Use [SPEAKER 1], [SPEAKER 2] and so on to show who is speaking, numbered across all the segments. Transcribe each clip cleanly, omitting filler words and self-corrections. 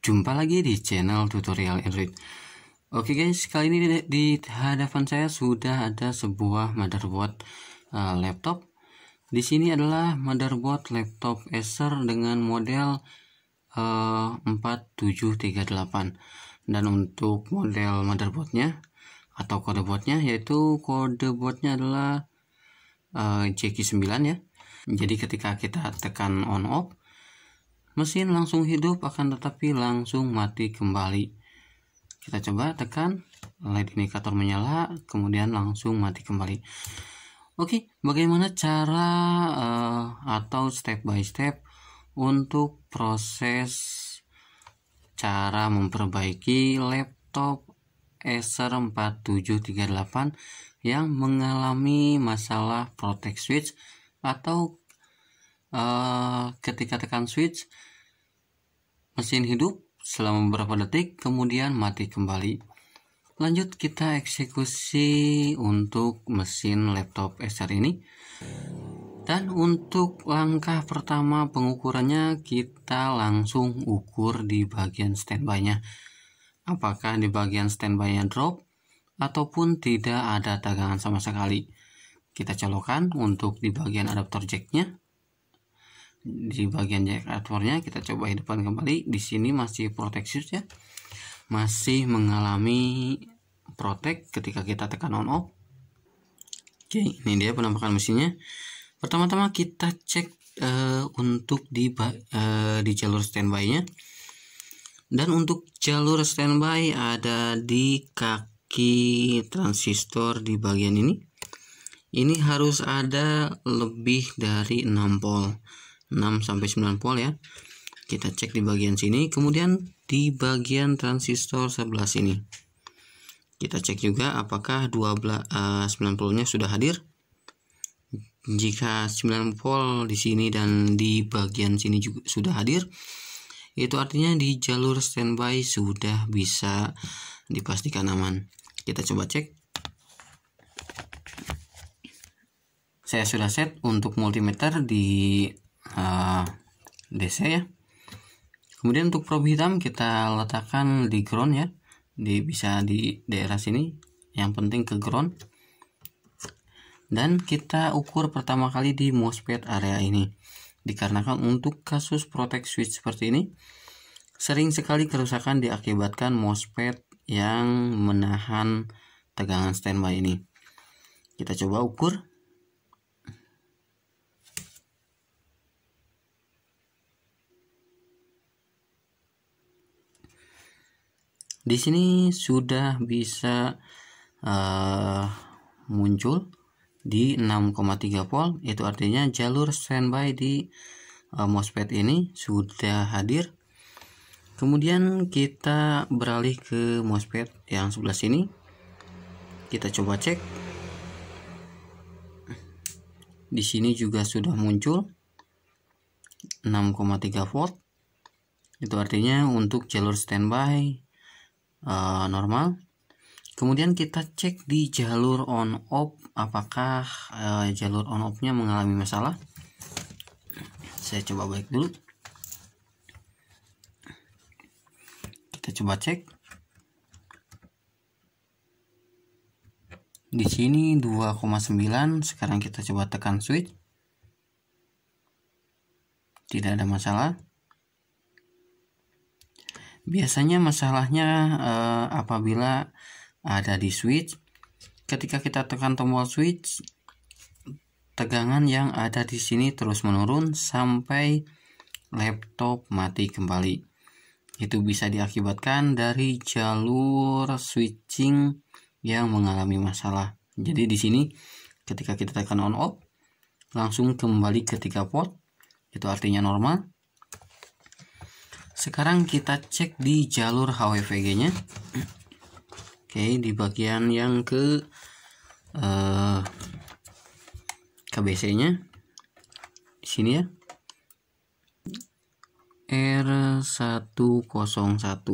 [SPEAKER 1] Jumpa lagi di channel tutorial Android. Oke guys, kali ini di hadapan saya sudah ada sebuah motherboard laptop. Di sini adalah motherboard laptop Acer dengan model 4738. Dan untuk model motherboardnya atau kode boardnya, yaitu kode boardnya adalah JQ9 ya. Jadi ketika kita tekan on off, mesin langsung hidup, akan tetapi langsung mati kembali. Kita coba tekan LED indikator menyala, kemudian langsung mati kembali. Oke, bagaimana cara atau step by step untuk proses cara memperbaiki laptop Acer 4738 yang mengalami masalah protect switch atau ketika tekan switch mesin hidup selama beberapa detik kemudian mati kembali. Lanjut kita eksekusi untuk mesin laptop Acer ini. Dan untuk langkah pertama pengukurannya, kita langsung ukur di bagian standby-nya. Apakah di bagian standby-nya drop ataupun tidak ada tegangan sama sekali. Kita colokkan untuk di bagian adaptor jack-nya. Di bagian jack adaptornya kita coba hidupkan kembali. Di sini masih protect switch ya, masih mengalami protect ketika kita tekan on off. Oke, ini dia penampakan mesinnya. Pertama-tama kita cek untuk di jalur standby-nya. Dan untuk jalur standby ada di kaki transistor di bagian ini. Ini harus ada lebih dari 6 volt. 6-9 volt ya. Kita cek di bagian sini, kemudian di bagian transistor sebelah sini. Kita cek juga apakah 9 voltnya sudah hadir. Jika 9 volt di sini dan di bagian sini juga sudah hadir, itu artinya di jalur standby sudah bisa dipastikan aman. Kita coba cek. Saya sudah set untuk multimeter di DC ya. Kemudian untuk probe hitam kita letakkan di ground ya, bisa di daerah sini, yang penting ke ground. Dan kita ukur pertama kali di MOSFET area ini, dikarenakan untuk kasus protect switch seperti ini sering sekali kerusakan diakibatkan MOSFET yang menahan tegangan standby ini. Kita coba ukur. Di sini sudah bisa muncul di 6,3 volt, itu artinya jalur standby di MOSFET ini sudah hadir. Kemudian kita beralih ke MOSFET yang sebelah sini. Kita coba cek. Di sini juga sudah muncul 6,3 volt. Itu artinya untuk jalur standby normal. Kemudian kita cek di jalur on off, apakah jalur on off nya mengalami masalah. Saya coba balik dulu. Kita coba cek. Di sini 2,9. Sekarang kita coba tekan switch. Tidak ada masalah. Biasanya masalahnya apabila ada di switch. Ketika kita tekan tombol switch, tegangan yang ada di sini terus menurun sampai laptop mati kembali. Itu bisa diakibatkan dari jalur switching yang mengalami masalah. Jadi di sini ketika kita tekan on off langsung kembali ke 3 volt. Itu artinya normal. Sekarang kita cek di jalur HWVG-nya. Oke, di bagian yang ke KBC-nya di sini ya, R101.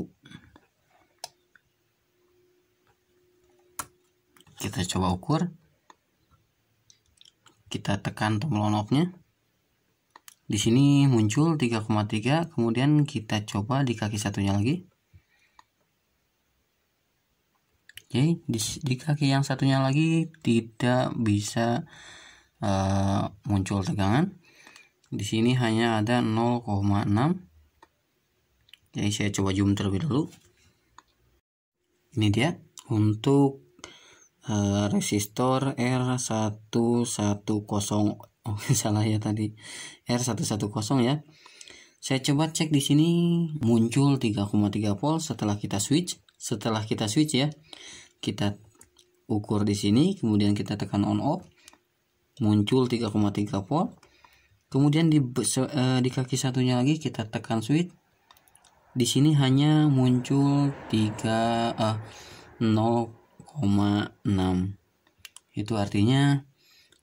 [SPEAKER 1] Kita coba ukur. Kita tekan tombol on off-nya. Di sini muncul 3,3, kemudian kita coba di kaki satunya lagi. Oke, di kaki yang satunya lagi tidak bisa muncul tegangan. Di sini hanya ada 0,6. Jadi saya coba zoom terlebih dahulu. Ini dia untuk resistor R110. Oh, salah ya tadi. R110 ya. Saya coba cek di sini muncul 3,3 volt setelah kita switch. Setelah kita switch ya. Kita ukur di sini, kemudian kita tekan on off. Muncul 3,3 volt. Kemudian di kaki satunya lagi kita tekan switch. Di sini hanya muncul 0,6. Itu artinya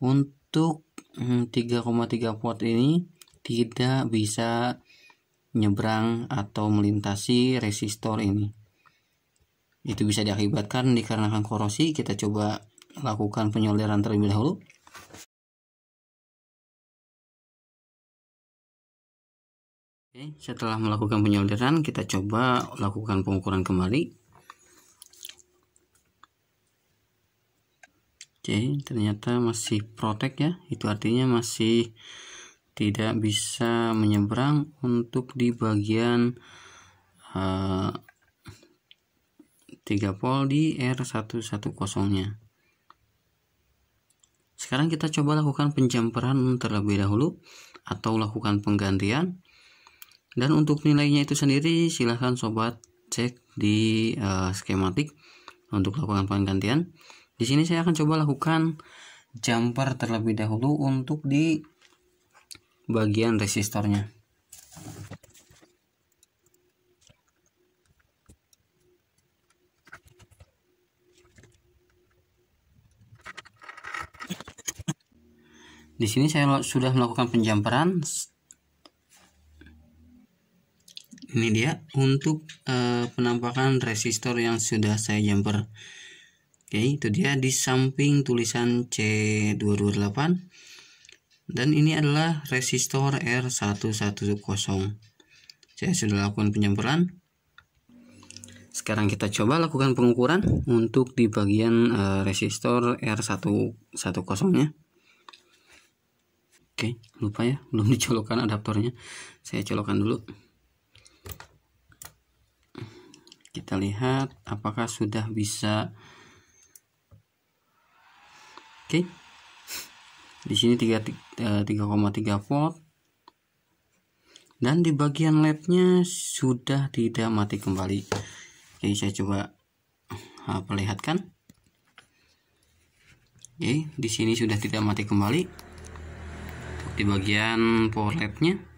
[SPEAKER 1] untuk 3,3 volt ini tidak bisa nyebrang atau melintasi resistor ini. Itu bisa diakibatkan dikarenakan korosi. Kita coba lakukan penyolderan terlebih dahulu. Oke, setelah melakukan penyolderan, kita coba lakukan pengukuran kembali. Oke, ternyata masih protek ya. Itu artinya masih tidak bisa menyeberang untuk di bagian 3 volt di R110-nya. Sekarang kita coba lakukan penjamperan terlebih dahulu atau lakukan penggantian. Dan untuk nilainya itu sendiri silahkan sobat cek di skematik untuk lakukan penggantian. Di sini saya akan coba lakukan jumper terlebih dahulu untuk di bagian resistornya. Di sini saya sudah melakukan penjamperan. Ini dia untuk penampakan resistor yang sudah saya jumper. Oke, itu dia di samping tulisan C228. Dan ini adalah resistor R110. Saya sudah lakukan penjamperan. Sekarang kita coba lakukan pengukuran untuk di bagian resistor R110-nya. Oke, lupa ya, belum dicolokkan adaptornya. Saya colokkan dulu. Kita lihat apakah sudah bisa. Oke. Di sini 3,3 volt. Dan di bagian LED-nya sudah tidak mati kembali. Oke, saya coba perlihatkan. Oke, di sini sudah tidak mati kembali. Di bagian power LED-nya.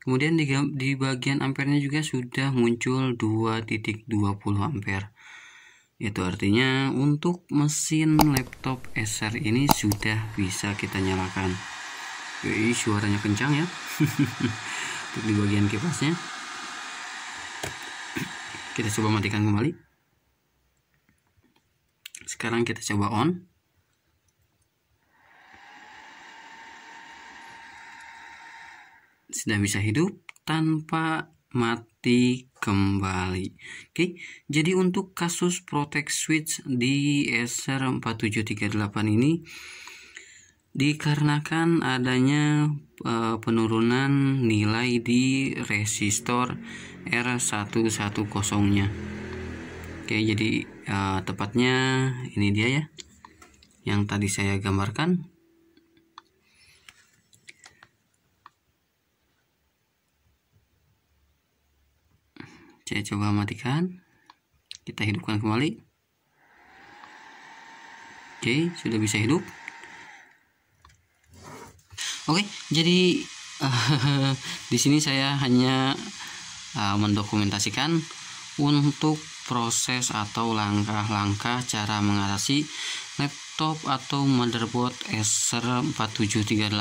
[SPEAKER 1] Kemudian di bagian ampernya juga sudah muncul 2.20 ampere. Itu artinya untuk mesin laptop Acer ini sudah bisa kita nyalakan. Oke, suaranya kencang ya. Untuk di bagian kipasnya. Kita coba matikan kembali. Sekarang kita coba on. Sudah bisa hidup tanpa mati kembali. Oke, jadi untuk kasus protect switch di Acer 4738 ini dikarenakan adanya penurunan nilai di resistor R110-nya. Oke, jadi tepatnya ini dia ya yang tadi saya gambarkan. Saya coba matikan. Kita hidupkan kembali. Oke, sudah bisa hidup. Oke, jadi di sini saya hanya mendokumentasikan untuk proses atau langkah-langkah cara mengatasi laptop atau motherboard Acer 4738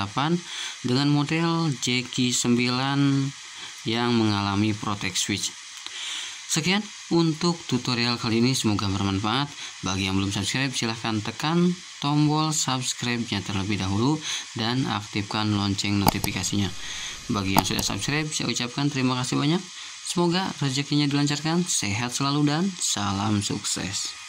[SPEAKER 1] dengan model JQ9 yang mengalami protect switch. Sekian untuk tutorial kali ini, semoga bermanfaat. Bagi yang belum subscribe silahkan tekan tombol subscribe-nya terlebih dahulu dan aktifkan lonceng notifikasinya. Bagi yang sudah subscribe, saya ucapkan terima kasih banyak. Semoga rezekinya dilancarkan, sehat selalu, dan salam sukses.